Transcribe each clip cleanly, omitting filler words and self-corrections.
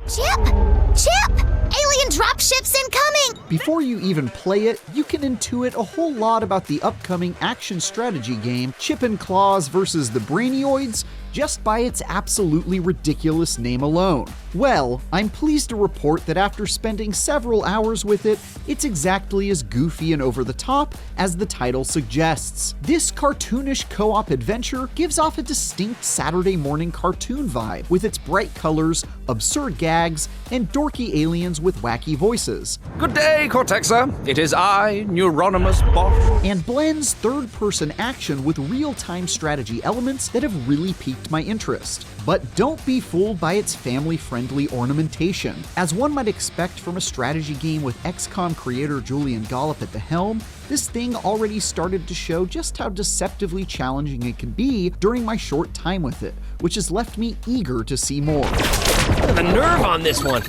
Chip! Chip! Alien dropships incoming! Before you even play it, you can intuit a whole lot about the upcoming action strategy game Chip and Clawz vs. the Brainioids just by its absolutely ridiculous name alone. Well, I'm pleased to report that after spending several hours with it, it's exactly as goofy and over the top as the title suggests. This cartoonish co-op adventure gives off a distinct Saturday morning cartoon vibe with its bright colors, absurd gags, and dorky aliens with wacky voices. Good day, Cortexa. It is I, Neuronimus Bosch. And blends third-person action with real-time strategy elements that have really piqued my interest. But don't be fooled by its family-friendly ornamentation. As one might expect from a strategy game with XCOM creator Julian Gollop at the helm, this thing already started to show just how deceptively challenging it can be during my short time with it, which has left me eager to see more. The nerve on this one!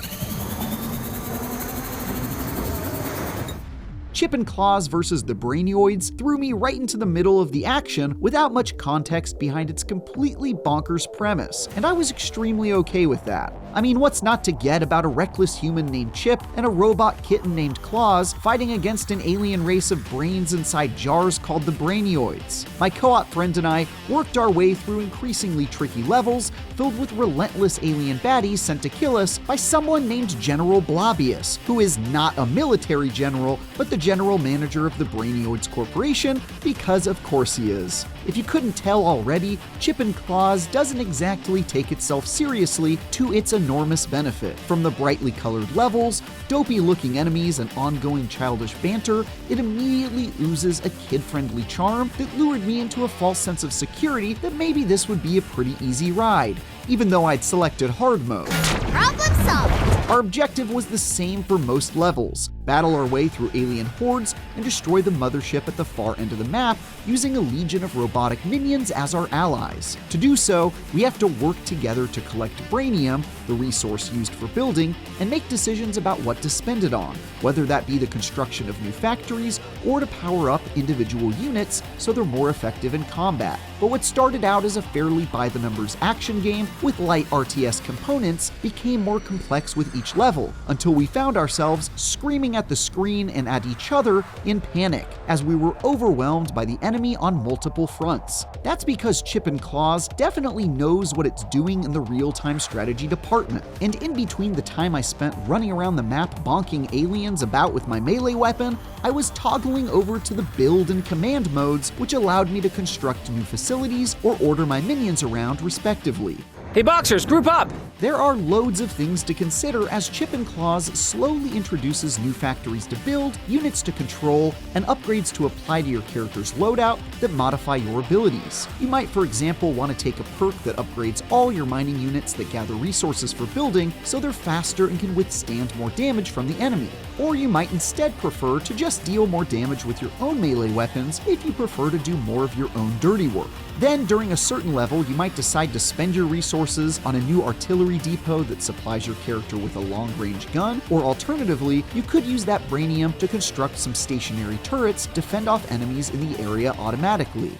Chip and Clawz vs. the Brainioids threw me right into the middle of the action without much context behind its completely bonkers premise, and I was extremely okay with that. I mean, what's not to get about a reckless human named Chip and a robot kitten named Clawz fighting against an alien race of brains inside jars called the Brainioids? My co-op friend and I worked our way through increasingly tricky levels filled with relentless alien baddies sent to kill us by someone named General Blobius, who is not a military general, but the general manager of the Brainioids Corporation, because of course he is. If you couldn't tell already, Chip and Clawz doesn't exactly take itself seriously to its enormous benefit. From the brightly colored levels, dopey-looking enemies, and ongoing childish banter, it immediately oozes a kid-friendly charm that lured me into a false sense of security that maybe this would be a pretty easy ride, even though I'd selected hard mode. Problem solved! Our objective was the same for most levels: battle our way through alien hordes and destroy the mothership at the far end of the map using a legion of robotic minions as our allies. To do so, we have to work together to collect brainium, the resource used for building, and make decisions about what to spend it on, whether that be the construction of new factories or to power up individual units so they're more effective in combat. But what started out as a fairly by-the-numbers action game with light RTS components became more complex with each level, until we found ourselves screaming at the screen and at each other in panic as we were overwhelmed by the enemy on multiple fronts. That's because Chip and Clawz definitely knows what it's doing in the real-time strategy department, and in between the time I spent running around the map bonking aliens about with my melee weapon, I was toggling over to the build and command modes, which allowed me to construct new facilities or order my minions around respectively. Hey Boxers, group up! There are loads of things to consider as Chip and Clawz slowly introduces new factories to build, units to control, and upgrades to apply to your character's loadout that modify your abilities. You might, for example, want to take a perk that upgrades all your mining units that gather resources for building so they're faster and can withstand more damage from the enemy. Or you might instead prefer to just deal more damage with your own melee weapons if you prefer to do more of your own dirty work. Then, during a certain level, you might decide to spend your resources on a new artillery depot that supplies your character with a long-range gun, or alternatively, you could use that brainium to construct some stationary turrets to fend off enemies in the area automatically.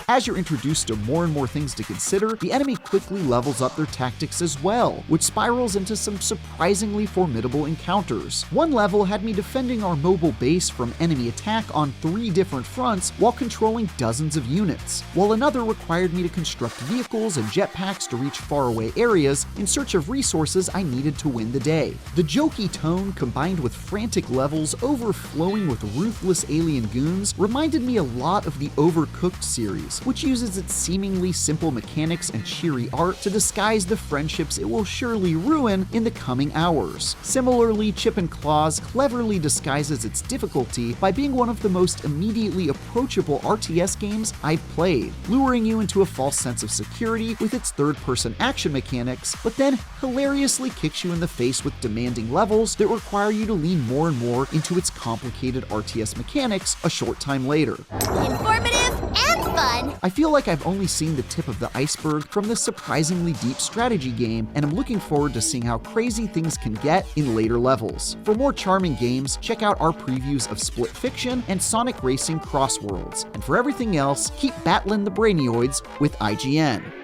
As you're introduced to more and more things to consider, the enemy quickly levels up their tactics as well, which spirals into some surprisingly formidable encounters. One level had me defending our mobile base from enemy attack on 3 different fronts while controlling dozens of units, while another required me to construct vehicles and jetpacks to reach faraway areas in search of resources I needed to win the day. The jokey tone, combined with frantic levels overflowing with ruthless alien goons, reminded me a lot of the Overcooked series, which uses its seemingly simple mechanics and cheery art to disguise the friendships it will surely ruin in the coming hours. Similarly, Chip and Clawz cleverly disguises its difficulty by being one of the most immediately approachable RTS games I've played, luring you into a false sense of security with its third-person action mechanics, but then hilariously kicks you in the face with demanding levels that require you to lean more and more into its complicated RTS mechanics a short time later. Informative and fun! I feel like I've only seen the tip of the iceberg from this surprisingly deep strategy game, and I'm looking forward to seeing how crazy things can get in later levels. For more charming games, check out our previews of Split Fiction and Sonic Racing Crossworlds, and for everything else, keep battling the Brainioids with IGN.